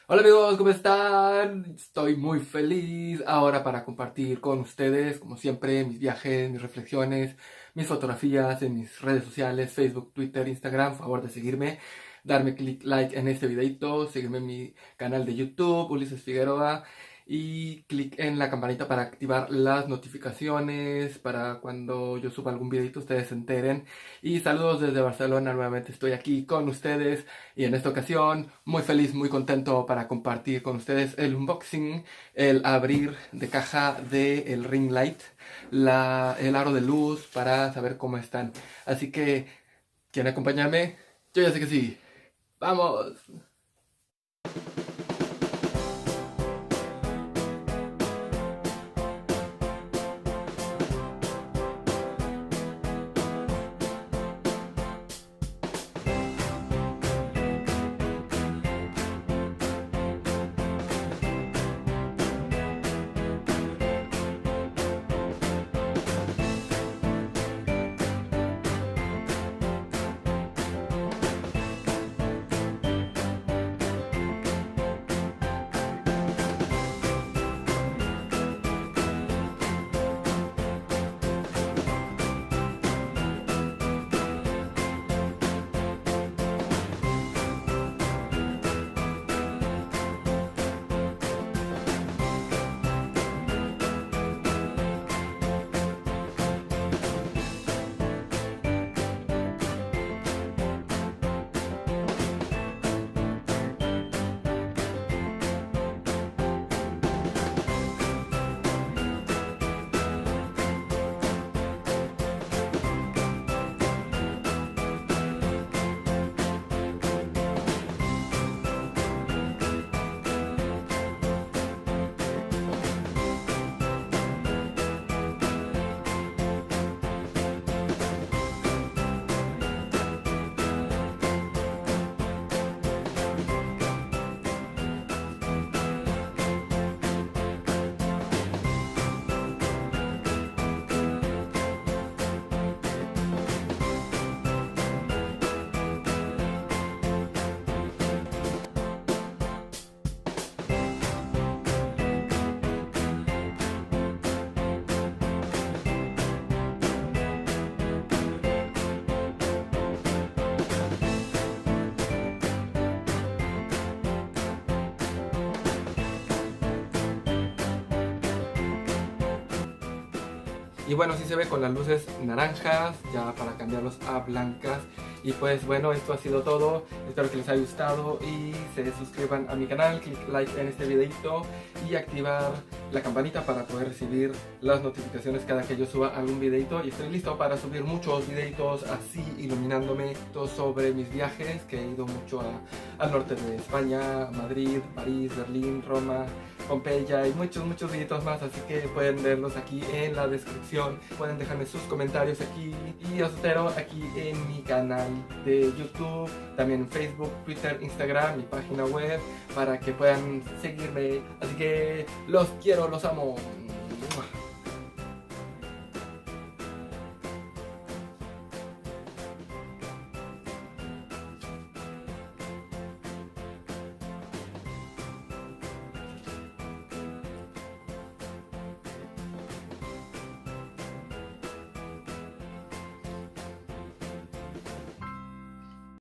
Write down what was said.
Hola amigos, ¿cómo están? Estoy muy feliz ahora para compartir con ustedes, como siempre, mis viajes, mis reflexiones, mis fotografías en mis redes sociales, Facebook, Twitter, Instagram. Favor de seguirme, darme click like en este videito, seguirme en mi canal de YouTube, Ulises Figueroa, y clic en la campanita para activar las notificaciones, para cuando yo suba algún videito ustedes se enteren. Y saludos desde Barcelona, nuevamente estoy aquí con ustedes. Y en esta ocasión, muy feliz, muy contento para compartir con ustedes el unboxing, el abrir de caja del ring light, el aro de luz para saber cómo están. Así que, ¿quieren acompañarme? Yo ya sé que sí. ¡Vamos! Y bueno, así se ve con las luces naranjas, ya para cambiarlos a blancas. Y pues bueno, esto ha sido todo. Espero que les haya gustado y se suscriban a mi canal, click like en este videito y activar la campanita para poder recibir las notificaciones cada que yo suba algún videito. Y estoy listo para subir muchos videitos así, iluminándome todo sobre mis viajes, que he ido mucho al norte de España, Madrid, París, Berlín, Roma, Pompeya y muchos videitos más, así que pueden verlos aquí en la descripción. Pueden dejarme sus comentarios aquí y os espero aquí en mi canal de YouTube, también en Facebook, Twitter, Instagram, mi página web, para que puedan seguirme. Así que los quiero, los amo.